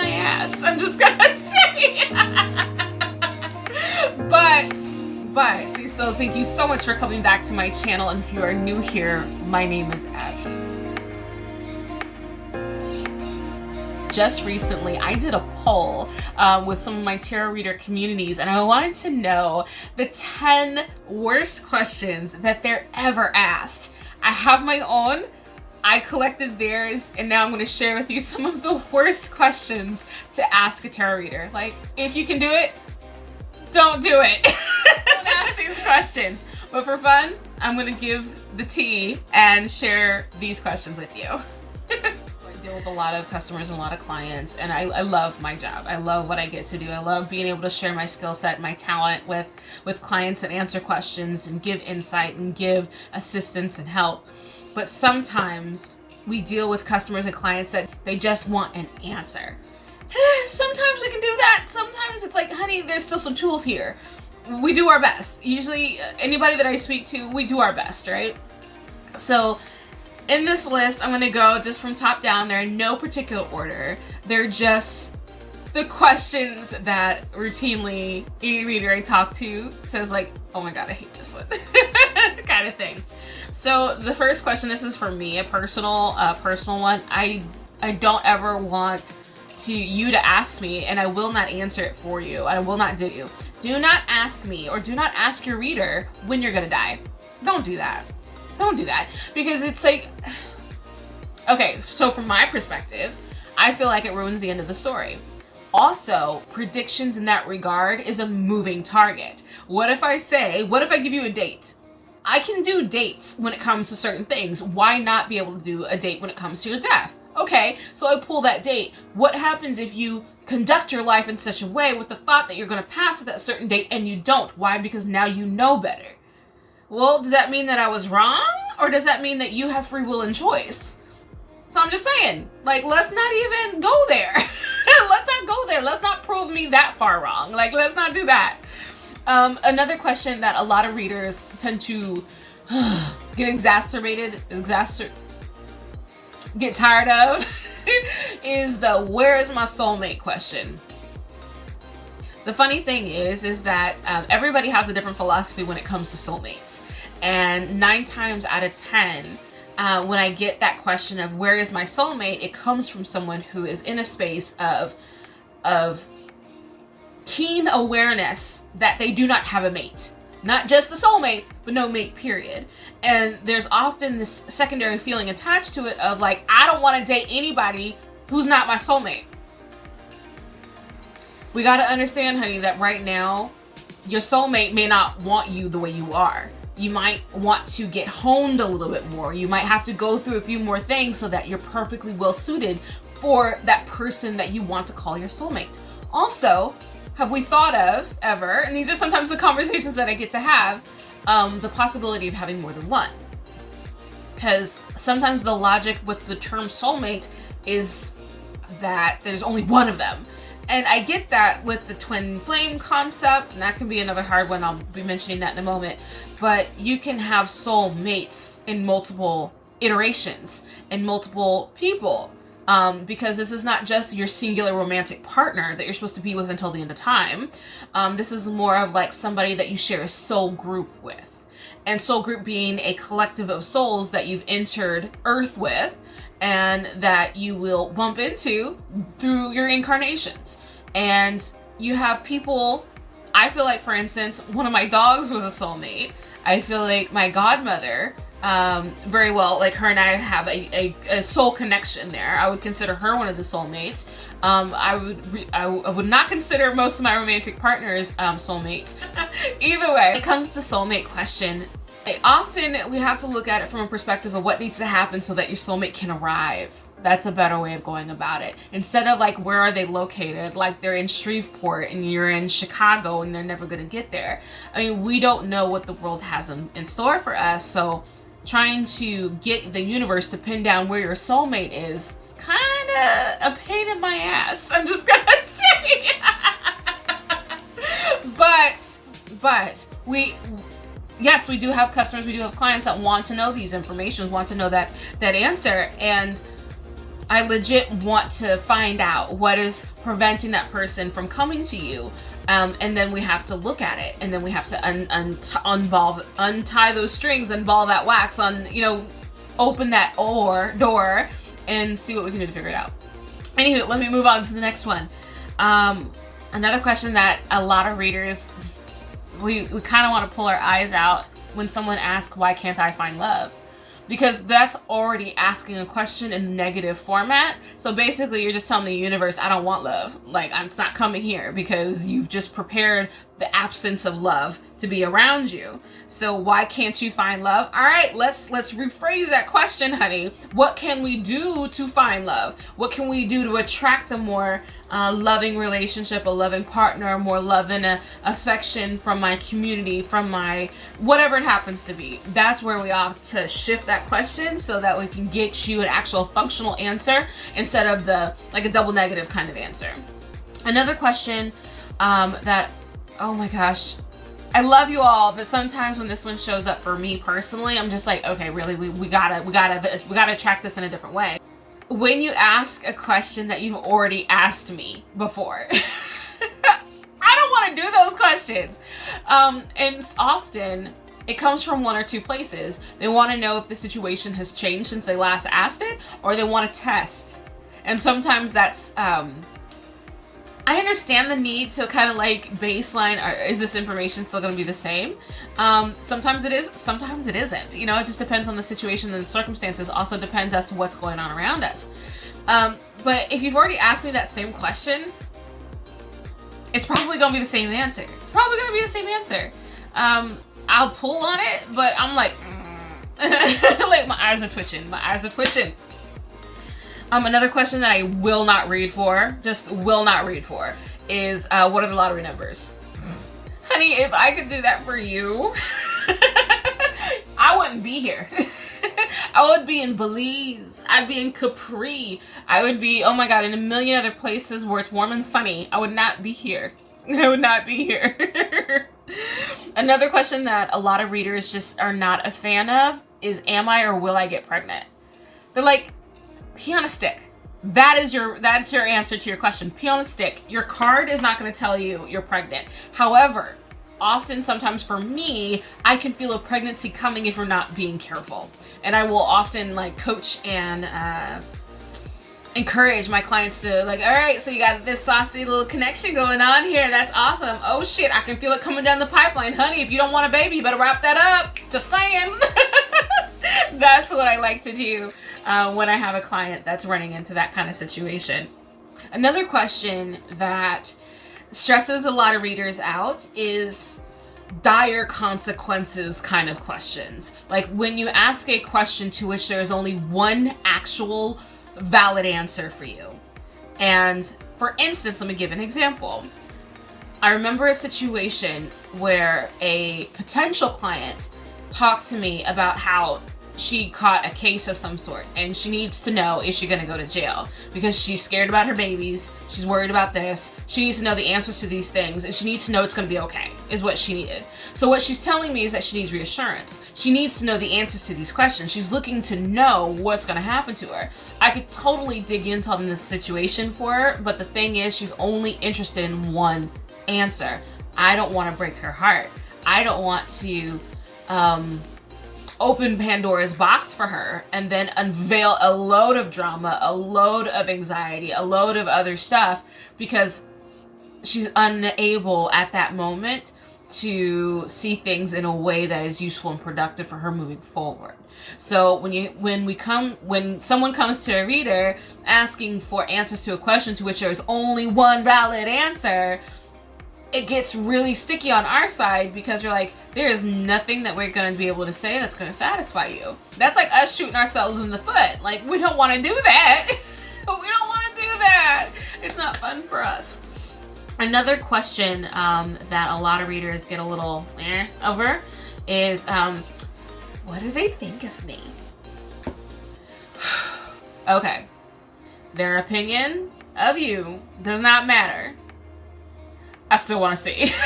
my ass. I'm just gonna say. So thank you so much for coming back to my channel. And if you are new here, my name is Abby. Just recently, I did a poll with some of my tarot reader communities, and I wanted to know the 10 worst questions that they're ever asked. I have my own. I collected theirs, and now I'm going to share with you some of the worst questions to ask a tarot reader. Like, if you can do it, don't do it. Don't ask these questions. But for fun, I'm going to give the tea and share these questions with you. I deal with a lot of customers and a lot of clients, and I love my job. I love what I get to do. I love being able to share my skill set, my talent with clients and answer questions and give insight and give assistance and help. But sometimes we deal with customers and clients that they just want an answer. Sometimes we can do that. Sometimes it's like, honey, there's still some tools here. We do our best. Usually anybody that I speak to, we do our best, right? So in this list, I'm going to go just from top down. They're in no particular order. They're just the questions that routinely any reader I talk to says like, oh my God, I hate this one kind of thing. So the first question, this is for me, a personal one. I don't ever want you to ask me, and I will not answer it for you. I will not do. Do not ask me, or do not ask your reader when you're gonna die. Don't do that. Don't do that, because it's like, okay, so from my perspective, I feel like it ruins the end of the story. Also, predictions in that regard is a moving target. What if I give you a date? I can do dates when it comes to certain things. Why not be able to do a date when it comes to your death? Okay, so I pull that date. What happens if you conduct your life in such a way with the thought that you're going to pass at that certain date and you don't? Why? Because now you know better. Well, does that mean that I was wrong? Or does that mean that you have free will and choice? So I'm just saying, like, let's not even go there. Let's not go there. Let's not prove me that far wrong. Like, let's not do that. Another question that a lot of readers tend to get tired of is the where is my soulmate question. The funny thing is that everybody has a different philosophy when it comes to soulmates. And 9 times out of 10, when I get that question of where is my soulmate, it comes from someone who is in a space of keen awareness that they do not have a mate. Not just a soulmate, but no mate, period. And there's often this secondary feeling attached to it of like, I don't want to date anybody who's not my soulmate. We got to understand, honey, that right now, your soulmate may not want you the way you are. You might want to get honed a little bit more. You might have to go through a few more things so that you're perfectly well suited for that person that you want to call your soulmate. Also, have we thought of ever, and these are sometimes the conversations that I get to have, the possibility of having more than one? Because sometimes the logic with the term soulmate is that there's only one of them. And I get that with the twin flame concept, and that can be another hard one. I'll be mentioning that in a moment. But you can have soulmates in multiple iterations and multiple people. Because this is not just your singular romantic partner that you're supposed to be with until the end of time. This is more of like somebody that you share a soul group with. And soul group being a collective of souls that you've entered Earth with and that you will bump into through your incarnations. And you have people, I feel like, for instance, one of my dogs was a soulmate. I feel like my godmother, very well, like her and I have a soul connection there. I would consider her one of the soulmates. I would not consider most of my romantic partners soulmates. Either way, when it comes to the soulmate question, often we have to look at it from a perspective of what needs to happen so that your soulmate can arrive. That's a better way of going about it. Instead of like, where are they located? Like they're in Shreveport and you're in Chicago and they're never going to get there. I mean, we don't know what the world has in store for us. So trying to get the universe to pin down where your soulmate is kind of a pain in my ass. I'm just going to say. But yes, we do have customers, we do have clients that want to know these information, want to know that answer. And I legit want to find out what is preventing that person from coming to you. And then we have to look at it, and then we have to untie those strings and ball that wax open that door and see what we can do to figure it out. Anywho, let me move on to the next one. Another question that a lot of readers, we kind of want to pull our eyes out when someone asks, why can't I find love? Because that's already asking a question in negative format. So basically you're just telling the universe, I don't want love. Like, it's not coming here, because you've just prepared the absence of love to be around you. So why can't you find love? All right, let's rephrase that question, honey. What can we do to find love? What can we do to attract a more loving relationship, a loving partner, more love and affection from my community, from my whatever it happens to be? That's where we ought to shift that question so that we can get you an actual functional answer instead of a double negative kind of answer. Another question that, oh my gosh, I love you all, but sometimes when this one shows up for me personally, I'm just like, okay, really, we gotta track this in a different way. When you ask a question that you've already asked me before, I don't want to do those questions. And often it comes from one or two places. They want to know if the situation has changed since they last asked it, or they want to test. And sometimes that's, I understand the need to kind of baseline, is this information still going to be the same? Sometimes it is, sometimes it isn't. It just depends on the situation and the circumstances. Also depends as to what's going on around us. But if you've already asked me that same question, it's probably going to be the same answer. It's probably going to be the same answer. I'll pull on it, but I'm like, my eyes are twitching. My eyes are twitching. Another question that I will not read for, just will not read for, is what are the lottery numbers? Honey, if I could do that for you, I wouldn't be here. I would be in Belize. I'd be in Capri. I would be, oh my God, in a million other places where it's warm and sunny. I would not be here. I would not be here. Another question that a lot of readers just are not a fan of is, am I or will I get pregnant? They're like, pee on a stick. That's your answer to your question. Pee on a stick. Your card is not going to tell you you're pregnant. However, sometimes for me, I can feel a pregnancy coming if you're not being careful. And I will often coach and encourage my clients to all right, so you got this saucy little connection going on here. That's awesome. Oh shit, I can feel it coming down the pipeline. Honey, if you don't want a baby, you better wrap that up. Just saying. That's what I like to do when I have a client that's running into that kind of situation. Another question that stresses a lot of readers out is dire consequences kind of questions. Like when you ask a question to which there is only one actual valid answer for you. And for instance, let me give an example. I remember a situation where a potential client talked to me about how she caught a case of some sort and she needs to know, is she going to go to jail? Because she's scared about her babies. She's worried about this. She needs to know the answers to these things and she needs to know it's going to be okay, is what she needed. So what she's telling me is that she needs reassurance. She needs to know the answers to these questions. She's looking to know what's going to happen to her. I could totally dig into this situation for her, but the thing is, she's only interested in one answer. I don't want to break her heart. I don't want to open Pandora's box for her and then unveil a load of drama, a load of anxiety, a load of other stuff because she's unable at that moment to see things in a way that is useful and productive for her moving forward. So when someone comes to a reader asking for answers to a question to which there is only one valid answer, it gets really sticky on our side because we're like, there is nothing that we're going to be able to say that's going to satisfy you. That's like us shooting ourselves in the foot. Like, we don't want to do that. We don't want to do that. It's not fun for us. Another question that a lot of readers get a little over is, what do they think of me? Okay. Their opinion of you does not matter. I still want to see. That's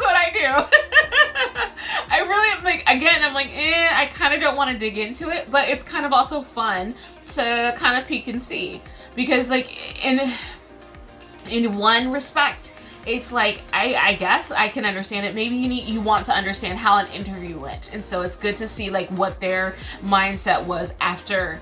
what I do. I I really am like, again, I'm like, I kind of don't want to dig into it, but it's kind of also fun to kind of peek and see, because like in one respect, it's like, I guess I can understand it. Maybe you want to understand how an interview went, and so it's good to see like what their mindset was after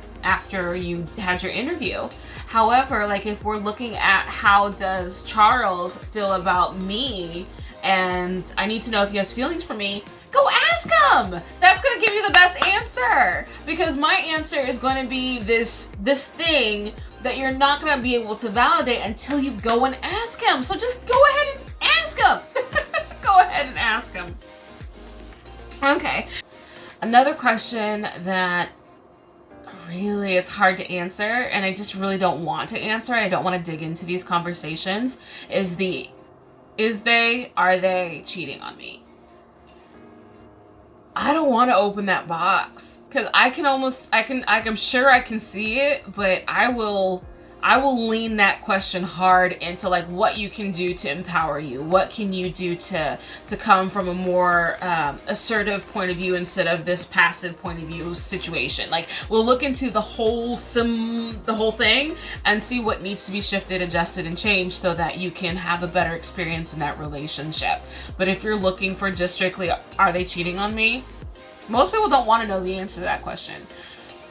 you had your interview. However, like if we're looking at how does Charles feel about me, and I need to know if he has feelings for me, go ask him. That's going to give you the best answer, because my answer is going to be this thing that you're not going to be able to validate until you go and ask him. So just go ahead and ask him. Go ahead and ask him. Okay. Another question that really is hard to answer, and I just really don't want to answer, I don't want to dig into these conversations, are they cheating on me? I don't want to open that box, because I'm sure I can see it, but I will lean that question hard into like what you can do to empower you. What can you do to come from a more assertive point of view instead of this passive point of view situation? Like we'll look into the whole thing and see what needs to be shifted, adjusted, and changed so that you can have a better experience in that relationship. But if you're looking for just strictly, are they cheating on me? Most people don't want to know the answer to that question.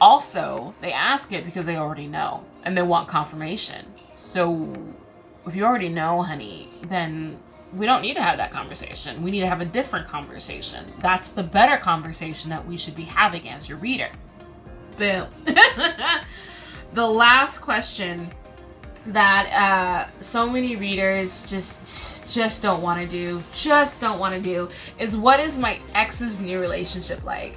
Also, they ask it because they already know and they want confirmation. So if you already know, honey, then we don't need to have that conversation. We need to have a different conversation. That's the better conversation that we should be having as your reader. Boom. The last question that so many readers just don't want to do, is what is my ex's new relationship like?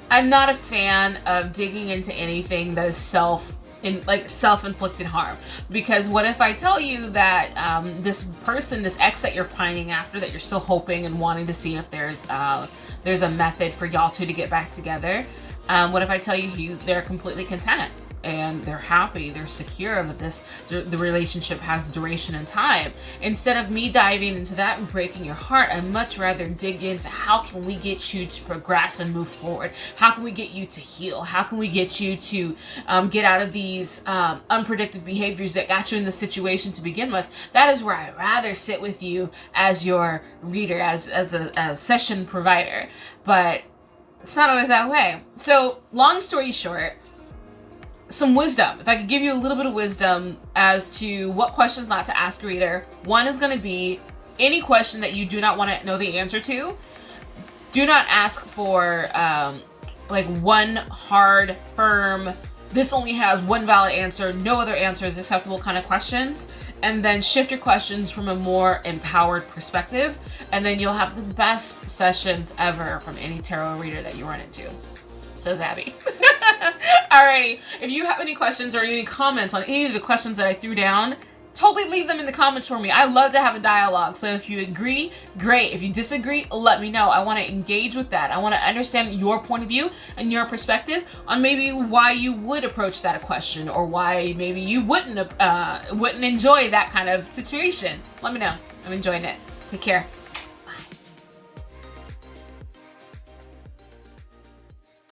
I'm not a fan of digging into anything that is self-inflicted harm, because what if I tell you that this ex that you're pining after, that you're still hoping and wanting to see if there's a method for y'all two to get back together, what if I tell you they're completely content and they're happy, they're secure, but the relationship has duration and time? Instead of me diving into that and breaking your heart, I'd much rather dig into how can we get you to progress and move forward? How can we get you to heal? How can we get you to get out of these unpredictable behaviors that got you in the situation to begin with? That is where I'd rather sit with you as your reader, as a session provider. But it's not always that way. So long story short, some wisdom. If I could give you a little bit of wisdom as to what questions not to ask a reader. One is going to be any question that you do not want to know the answer to. Do not ask for like one hard, firm, this only has one valid answer, no other answer is acceptable kind of questions. And then shift your questions from a more empowered perspective. And then you'll have the best sessions ever from any tarot reader that you run into. Says Abby. Alrighty, if you have any questions or any comments on any of the questions that I threw down, totally leave them in the comments for me. I love to have a dialogue. So if you agree, great. If you disagree, let me know. I want to engage with that. I want to understand your point of view and your perspective on maybe why you would approach that question, or why maybe you wouldn't enjoy that kind of situation. Let me know. I'm enjoying it. Take care.